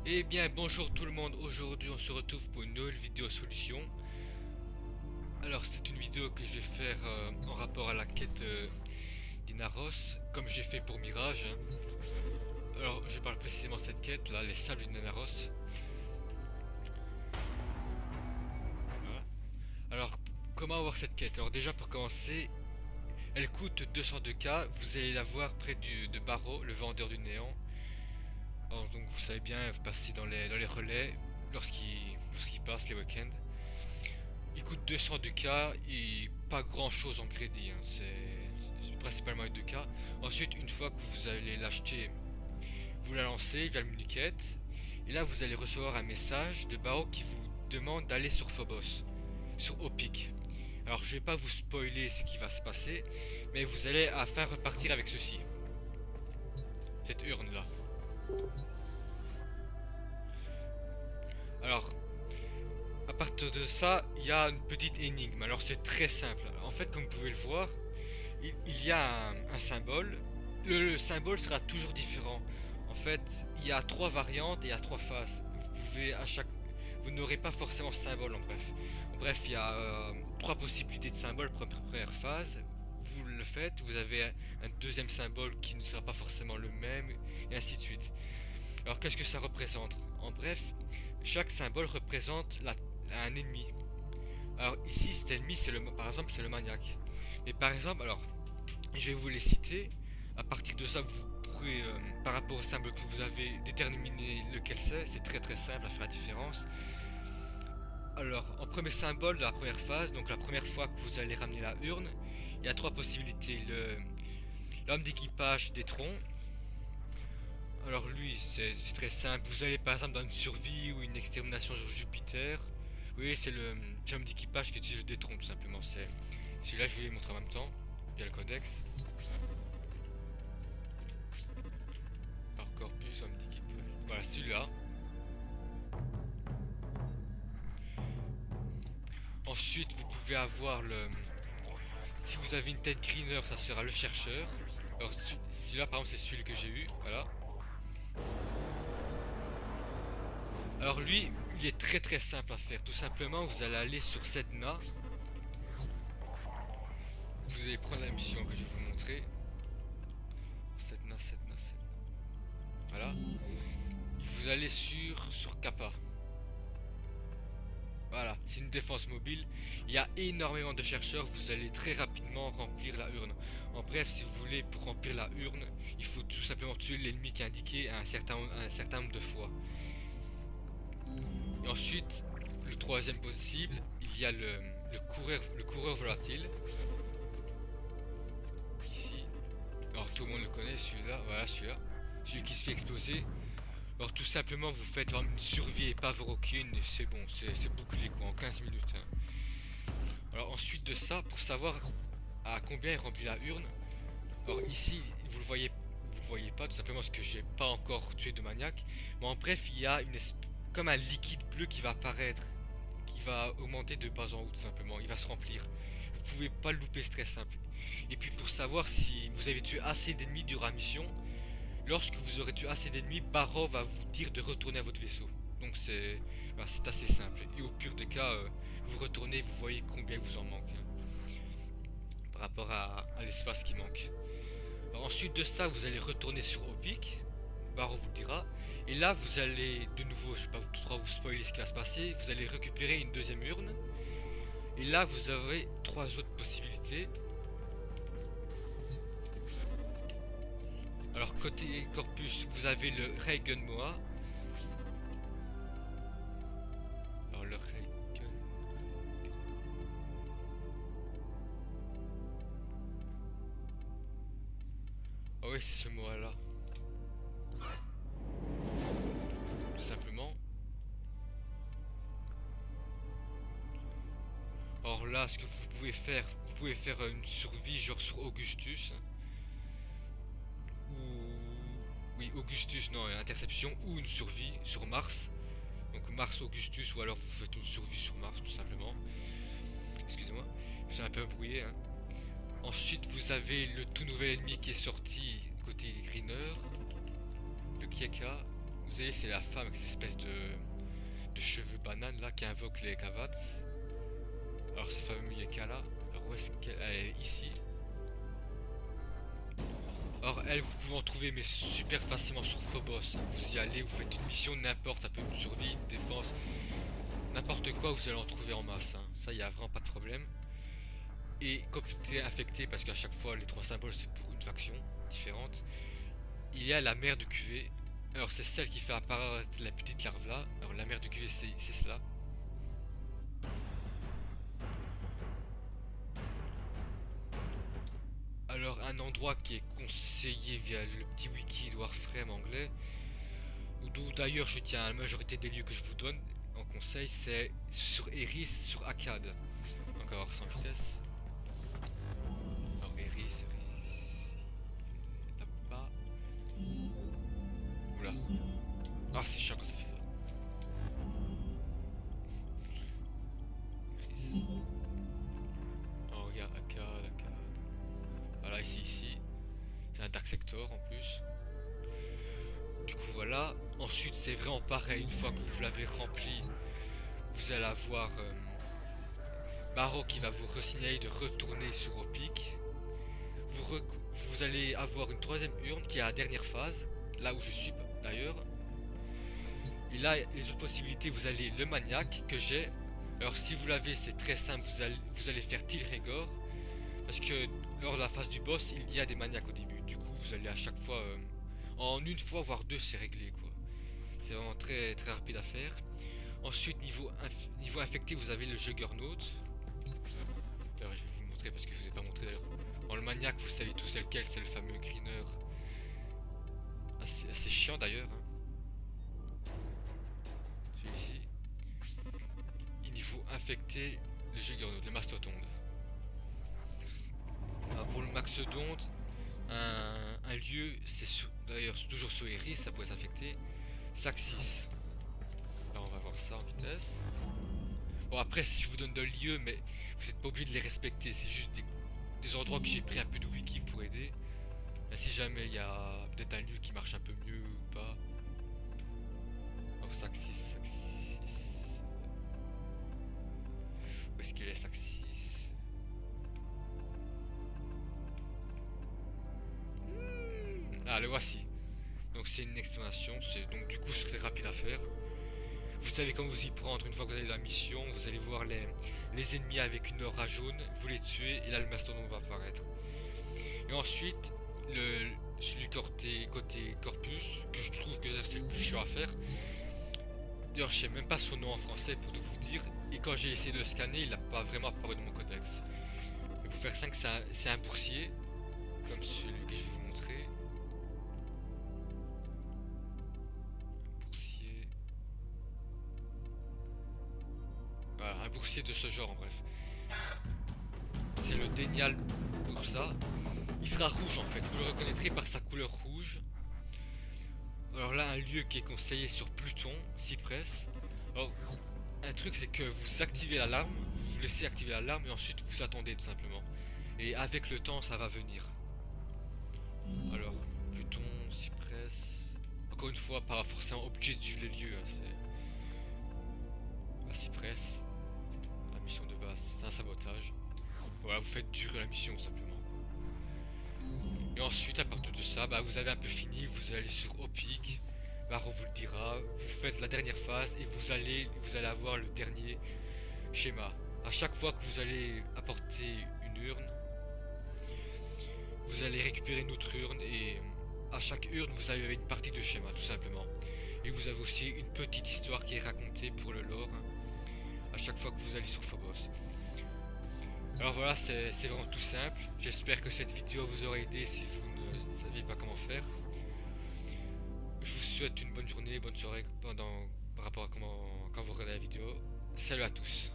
Eh bien bonjour tout le monde, aujourd'hui on se retrouve pour une nouvelle vidéo solution. Alors c'est une vidéo que je vais faire en rapport à la quête d'Inaros, comme j'ai fait pour Mirage. Alors je parle précisément de cette quête là, les sables d'Inaros. Voilà. Alors comment avoir cette quête? Alors déjà pour commencer, elle coûte 202K, vous allez la voir près de Barreau, le vendeur du néant. Alors, donc vous savez bien, vous passez dans les relais lorsqu'il passe les week-ends. Il coûte 202K et pas grand chose en crédit, hein. C'est principalement les 2K. Ensuite, une fois que vous allez l'acheter, vous la lancez via le menu-quête. Et là, vous allez recevoir un message de Bao qui vous demande d'aller sur Phobos, sur Opic. Alors, je vais pas vous spoiler ce qui va se passer, mais vous allez à faire repartir avec ceci, cette urne là. Alors, à partir de ça, il y a une petite énigme. Alors, c'est très simple. En fait, comme vous pouvez le voir, il y a un symbole. Le symbole sera toujours différent. En fait, il y a trois variantes et il y a trois phases. Vous n'aurez pas forcément ce symbole en bref. En bref, il y a trois possibilités de symboles pour la première phase. Vous le faites, vous avez un deuxième symbole qui ne sera pas forcément le même, et ainsi de suite. Alors qu'est-ce que ça représente? En bref, chaque symbole représente un ennemi. Alors ici, cet ennemi, par exemple, c'est le maniaque. Mais par exemple, alors, je vais vous les citer. À partir de ça, vous pourrez, par rapport au symbole que vous avez, déterminer lequel c'est. C'est très très simple à faire la différence. Alors, en premier symbole de la première phase, donc la première fois que vous allez ramener la urne, il y a trois possibilités. L'homme d'équipage des troncs. Alors lui, c'est très simple. Vous allez par exemple dans une survie ou une extermination sur Jupiter. Oui, c'est l'homme d'équipage qui utilise le détron tout simplement. C'est celui-là, je vais vous montrer en même temps. Il y a le codex. Alors corpus, homme d'équipage. Voilà, celui-là. Ensuite, vous pouvez avoir le... Si vous avez une tête greener, ça sera le chercheur. Alors celui-là, par exemple, c'est celui que j'ai eu. Voilà. Alors lui, il est très très simple à faire. Tout simplement, vous allez aller sur Sedna. Vous allez prendre la mission que je vais vous montrer. Sedna, Sedna, Sedna. Voilà. Et vous allez sur Kappa. Voilà, c'est une défense mobile. Il y a énormément de chercheurs. Vous allez très rapidement remplir la urne. En bref, si vous voulez, pour remplir la urne, il faut tout simplement tuer l'ennemi qui est indiqué un certain nombre de fois. Et ensuite, le troisième possible, il y a le coureur volatile. Ici. Alors tout le monde le connaît, celui-là. Voilà, celui-là. Celui qui se fait exploser. Alors tout simplement, vous faites une survie et pas Vorokine et c'est bon, c'est bouclé quoi, en 15 minutes, hein. Alors ensuite de ça, pour savoir à combien est remplie la urne, alors ici, vous le voyez pas, tout simplement parce que j'ai pas encore tué de maniaque. Mais en bref, il y a comme un liquide bleu qui va apparaître, qui va augmenter de bas en haut tout simplement, il va se remplir. Vous pouvez pas le louper, c'est très simple. Et puis pour savoir si vous avez tué assez d'ennemis durant la mission, lorsque vous aurez tué assez d'ennemis, Barrow va vous dire de retourner à votre vaisseau. Donc voilà, c'est assez simple. Et au pire des cas, vous retournez, vous voyez combien il vous en manque, hein, par rapport à l'espace qui manque. Alors, ensuite de ça, vous allez retourner sur Opic. Barrow vous le dira. Et là, vous allez de nouveau, je ne vais pas trop vous spoiler ce qui va se passer, vous allez récupérer une deuxième urne. Et là, vous aurez trois autres possibilités. Alors côté corpus, vous avez le Raygun Moa. Alors le Raygun... Ah oui, c'est ce Moa là. Tout simplement. Alors là, ce que vous pouvez faire une survie genre sur Augustus. Ou... Oui, Augustus, non, interception. Ou une survie sur Mars. Donc Mars Augustus, ou alors vous faites une survie sur Mars tout simplement. Excusez-moi, je suis un peu embrouillé, hein. Ensuite vous avez le tout nouvel ennemi qui est sorti côté Greener, le Kieka. Vous voyez, c'est la femme avec cette espèce de cheveux bananes là qui invoque les Kavats. Alors cette famille Yekala, alors où est-ce qu'elle est? Ici. Alors elle, vous pouvez en trouver mais super facilement sur Phobos. Vous y allez, vous faites une mission, n'importe, ça peut être une survie, une défense, n'importe quoi, vous allez en trouver en masse. Hein. Ça, y a vraiment pas de problème. Et comme tu es infecté, parce qu'à chaque fois les 3 symboles c'est pour une faction différente, il y a la mer de cuvée. Alors c'est celle qui fait apparaître la petite larve là. Alors la mer de cuvée c'est cela. Alors un endroit qui est conseillé via le petit wiki de Warframe anglais, d'où d'ailleurs je tiens à la majorité des lieux que je vous donne en conseil, c'est sur Eris, sur Akkad. Donc alors sans vitesse. Alors Eris, là-bas. Oula. Ah c'est chiant quand ça fait ça. Eris. Oh regarde, Akkad. Voilà, ici. C'est un Dark Sector en plus. Du coup voilà. Ensuite c'est vraiment pareil, une fois que vous l'avez rempli, vous allez avoir Barreau qui va vous resignaler de retourner sur Opic. Vous allez avoir une 3ème urne qui est à la dernière phase, là où je suis d'ailleurs. Et là les autres possibilités, vous allez le maniaque que j'ai. Alors si vous l'avez c'est très simple, vous allez faire Tilregor. Parce que lors de la phase du boss, il y a des maniaques au début. Du coup, vous allez à chaque fois, en une fois, voire deux, c'est réglé quoi. C'est vraiment très très rapide à faire. Ensuite, niveau infecté, vous avez le Juggernaut. D'ailleurs, je vais vous montrer parce que je vous ai pas montré d'ailleurs. Bon, le maniaque, vous savez tous c'est lequel, c'est le fameux Greener. Assez chiant d'ailleurs. Hein. Celui-ci. Et niveau infecté, le Juggernaut, le Mastodonte. Pour le Maxodonte, un lieu, c'est d'ailleurs toujours sur Eris, ça pourrait s'infecter. Saxis. Alors on va voir ça en vitesse. Bon après si je vous donne de lieux, mais vous n'êtes pas obligé de les respecter, c'est juste des endroits que j'ai pris un peu de wiki pour aider. Mais si jamais il y a peut-être un lieu qui marche un peu mieux ou pas. Alors Saxis. Où est-ce qu'il est Saxis? Ah le voici. Donc c'est une exclamation, c'est donc du coup c'est rapide à faire. Vous savez comment vous y prendre une fois que vous avez la mission, vous allez voir les ennemis avec une aura jaune, vous les tuez et là le mastodonte va apparaître. Et ensuite, celui côté corpus, que je trouve que c'est le plus chiant à faire. D'ailleurs je sais même pas son nom en français pour tout vous dire, et quand j'ai essayé de le scanner, il n'a pas vraiment apparu dans mon codex. Et pour faire 5, c'est un boursier, comme celui que je vais vous montrer. Voilà, un boursier de ce genre en bref. C'est le Dénial pour ça. Il sera rouge en fait, vous le reconnaîtrez par sa couleur rouge. Alors là un lieu qui est conseillé sur Pluton, Cypress. Alors un truc c'est que vous activez l'alarme, vous laissez activer l'alarme et ensuite vous attendez tout simplement. Et avec le temps ça va venir. Alors Pluton, Cypress. Encore une fois pas forcément obligé de suivre les lieux, hein, c'est la Cypress. La mission de base, c'est un sabotage. Voilà, vous faites durer la mission tout simplement. Et ensuite, à partir de ça, vous avez un peu fini, vous allez sur Opic, Barreau vous le dira, vous faites la dernière phase et vous allez avoir le dernier schéma. À chaque fois que vous allez apporter une urne, vous allez récupérer une autre urne et à chaque urne vous avez une partie de schéma tout simplement. Et vous avez aussi une petite histoire qui est racontée pour le lore à chaque fois que vous allez sur Phobos. Alors voilà, c'est vraiment tout simple. J'espère que cette vidéo vous aura aidé si vous ne saviez pas comment faire. Je vous souhaite une bonne journée, bonne soirée par rapport à quand vous regardez la vidéo. Salut à tous.